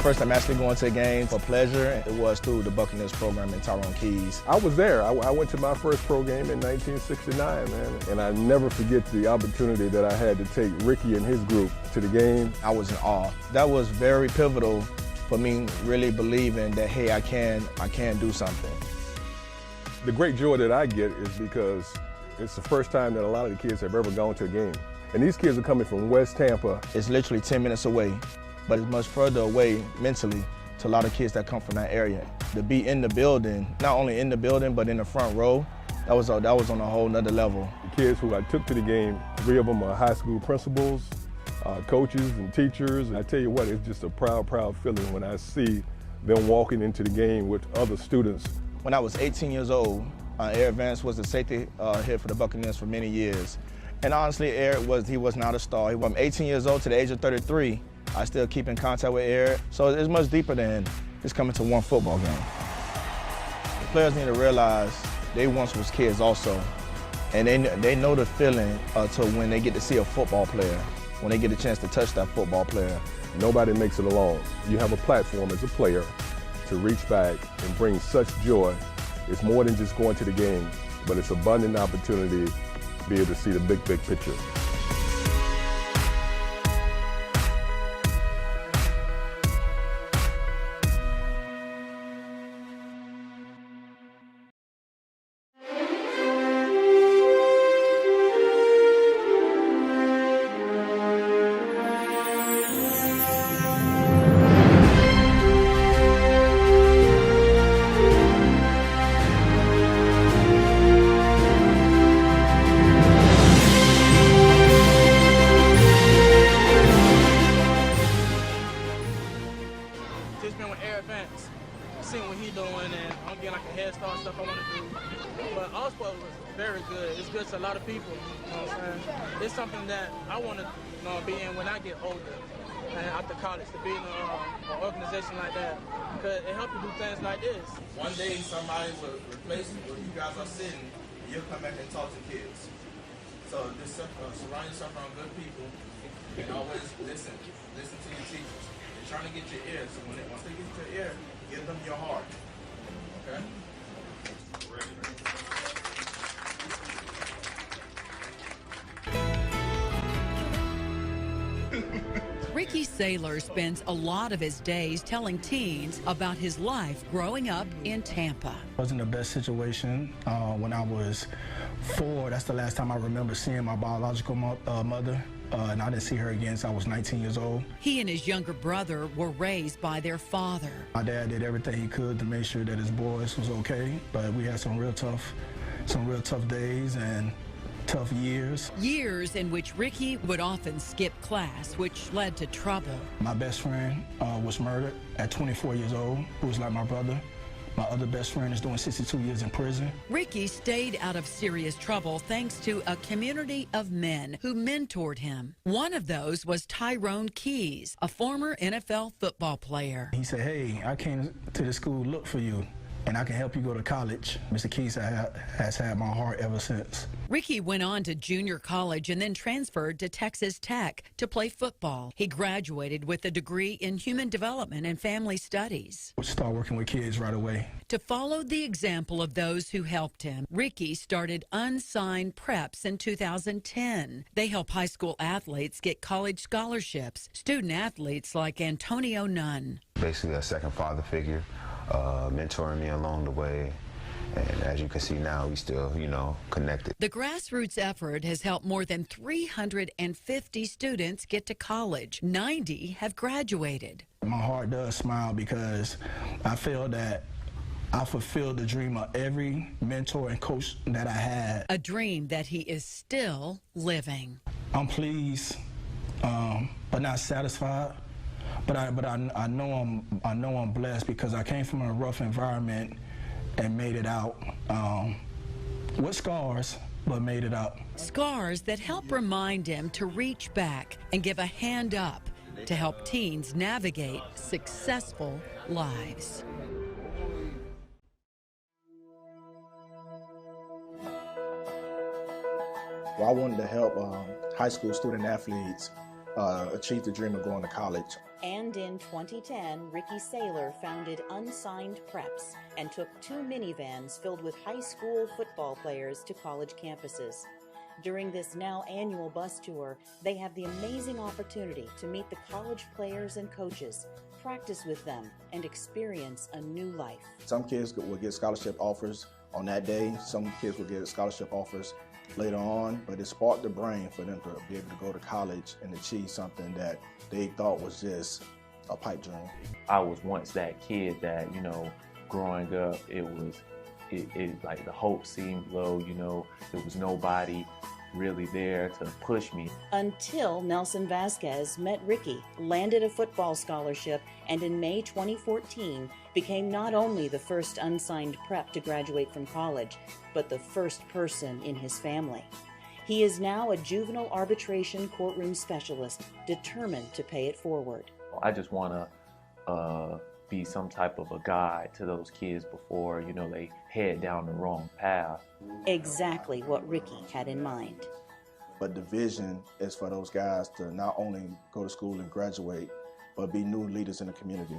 first time actually going to a game for pleasure, it was through the Buccaneers program in Tyrone Keys. I was there. I went to my first pro game in 1969, man. And I never forget the opportunity that I had to take Ricky and his group to the game. I was in awe. That was very pivotal for me really believing that, hey, I can do something. The great joy that I get is because it's the first time that a lot of the kids have ever gone to a game. And these kids are coming from West Tampa. It's literally 10 minutes away, but it's much further away mentally to a lot of kids that come from that area. To be in the building, not only in the building, but in the front row, that was on a whole nother level. The kids who I took to the game, 3 of them are high school principals, coaches and teachers. I tell you what, it's just a proud, proud feeling when I see them walking into the game with other students. When I was 18 years old, Eric Vance was the safety here for the Buccaneers for many years. And honestly, Eric was not a star. From 18 years old to the age of 33, I still keep in contact with Eric. So it's much deeper than just coming to one football game. The players need to realize they once was kids also. And they know the feeling to when they get to see a football player, when they get a chance to touch that football player. Nobody makes it alone. You have a platform as a player to reach back and bring such joy. It's more than just going to the game, but it's abundant opportunity to be able to see the big, big picture. Just been with Eric Vance, seeing what he's doing, and I'm getting like a head start stuff I want to do. But all sport was very good. It's good to a lot of people. You know what I'm saying? It's something that I want to be in when I get older and after college, to be in an organization like that, because it helps you do things like this. One day somebody will replace you, where you guys are sitting, you'll come back and talk to kids. So just surround yourself around good people and always listen to your teachers. They're trying to get your ear, so once they get your ear, give them your heart. Okay? Ricky Saylor spends a lot of his days telling teens about his life growing up in Tampa. It wasn't the best situation. When I was 4, that's the last time I remember seeing my biological mother. And I didn't see her again since I was 19 years old. He and his younger brother were raised by their father. My dad did everything he could to make sure that his boys was okay, but we had some real tough days and tough years. Years in which Ricky would often skip class, which led to trouble. My best friend was murdered at 24 years old, who was like my brother. My other best friend is doing 62 years in prison. Ricky stayed out of serious trouble thanks to a community of men who mentored him. One of those was Tyrone Keys, a former NFL football player. He said, "Hey, I came to the school to look for you, and I can help you go to college." Mr. Keys has had my heart ever since. Ricky went on to junior college and then transferred to Texas Tech to play football. He graduated with a degree in human development and family studies. Start working with kids right away. To follow the example of those who helped him, Ricky started Unsigned Preps in 2010. They help high school athletes get college scholarships. Student athletes like Antonio Nunn. Basically a second father figure, mentoring me along the way. And as you can see now, we still, connected. The grassroots effort has helped more than 350 students get to college. 90 have graduated. My heart does smile because I feel that I fulfilled the dream of every mentor and coach that I had. A dream that he is still living. I'm pleased, but not satisfied. But I know I'm blessed because I came from a rough environment and made it out with scars, but made it out. Scars that help remind him to reach back and give a hand up to help teens navigate successful lives. Well, I wanted to help high school student athletes achieve the dream of going to college. And in 2010, Ricky Saylor founded Unsigned Preps and took 2 minivans filled with high school football players to college campuses. During this now annual bus tour, they have the amazing opportunity to meet the college players and coaches, practice with them, and experience a new life. Some kids will get scholarship offers on that day. Some kids will get scholarship offers later on, but it sparked the brain for them to be able to go to college and achieve something that they thought was just a pipe dream. I was once that kid that, growing up, it like the hope seemed low, there was nobody really there to push me. Until Nelson Vasquez met Ricky, landed a football scholarship, and in May 2014 became not only the first unsigned prep to graduate from college, but the first person in his family. He is now a juvenile arbitration courtroom specialist, determined to pay it forward. I just want to be some type of a guide to those kids before, they head down the wrong path. Exactly what Ricky had in mind. But the vision is for those guys to not only go to school and graduate, but be new leaders in the community.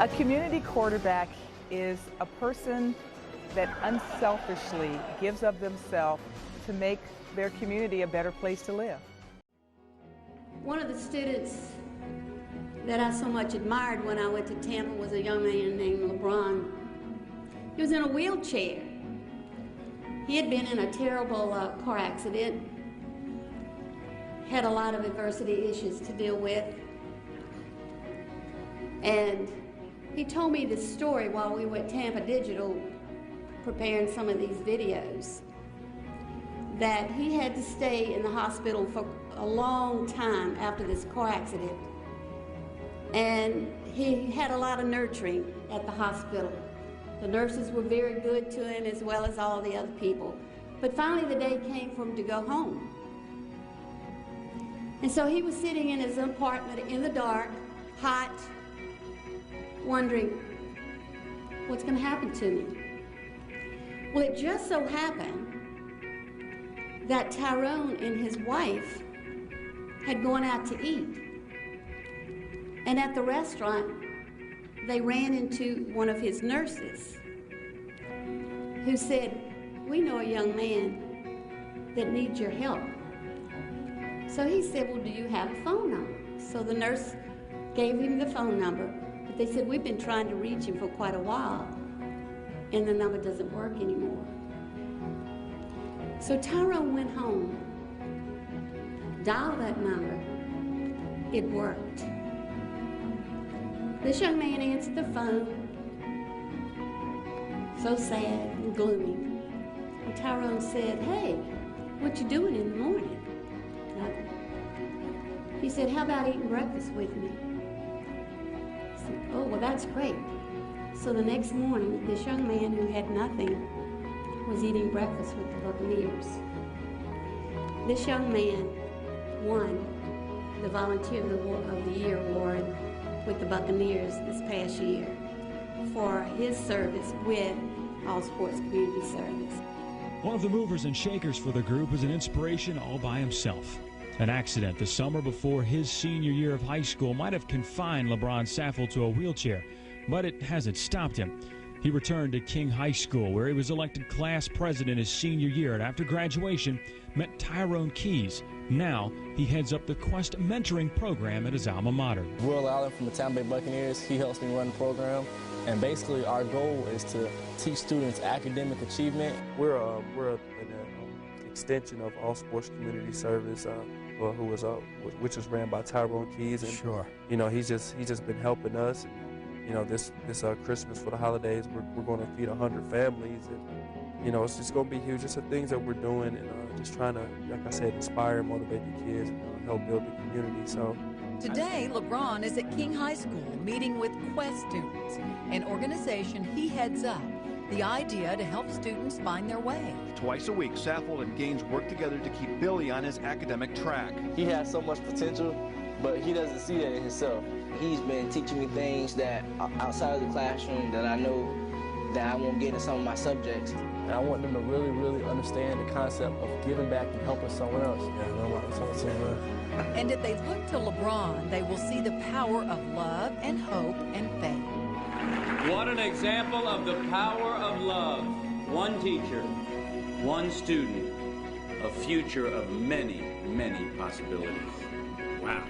A community quarterback is a person that unselfishly gives of themselves to make their community a better place to live. One of the students that I so much admired when I went to Tampa was a young man named LeBron. He was in a wheelchair. He had been in a terrible car accident, had a lot of adversity issues to deal with, and he told me this story while we were at Tampa Digital preparing some of these videos, that he had to stay in the hospital for a long time after this car accident. And he had a lot of nurturing at the hospital. The nurses were very good to him, as well as all the other people. But finally the day came for him to go home. And so he was sitting in his apartment in the dark, hot, wondering what's going to happen to me. Well, it just so happened that Tyrone and his wife had gone out to eat. And at the restaurant, they ran into one of his nurses who said, "We know a young man that needs your help." So he said, "Well, do you have a phone number?" So the nurse gave him the phone number, but they said, "We've been trying to reach him for quite a while, and the number doesn't work anymore." So Tyrone went home, dialed that number. It worked. This young man answered the phone, so sad and gloomy. And Tyrone said, "Hey, what you doing in the morning?" "Nothing." He said, "How about eating breakfast with me?" I said, "Oh, well, that's great." So the next morning, this young man who had nothing was eating breakfast with the Buccaneers. This young man won the Volunteer of the Year award with the Buccaneers this past year for his service with All Sports Community Service. One of the movers and shakers for the group is an inspiration all by himself. An accident the summer before his senior year of high school might have confined LeBron Saffel to a wheelchair, but it hasn't stopped him. He returned to King High School, where he was elected class president his senior year, and after graduation met Tyrone Keys. Now he heads up the Quest mentoring program at his alma mater. Will Allen from the Tampa Bay Buccaneers, he helps me run the program, and basically our goal is to teach students academic achievement. We're an extension of All Sports Community Service, which is ran by Tyrone Keys, and Sure. you know he's just been helping us. You know, this Christmas for the holidays, we're going to feed 100 families, and you know it's just going to be huge. It's the things that we're doing, and just trying to, like I said, inspire and motivate the kids, and help build the community. So today, LeBron is at King High School meeting with Quest students, an organization he heads up. The idea to help students find their way. Twice a week, Saffel and Gaines work together to keep Billy on his academic track. He has so much potential, but he doesn't see that in himself. He's been teaching me things that outside of the classroom that I know that I won't get in some of my subjects. And I want them to really, really understand the concept of giving back and helping someone else. And if they look to LeBron, they will see the power of love and hope and faith. What an example of the power of love. One teacher, one student, a future of many, many possibilities. Wow.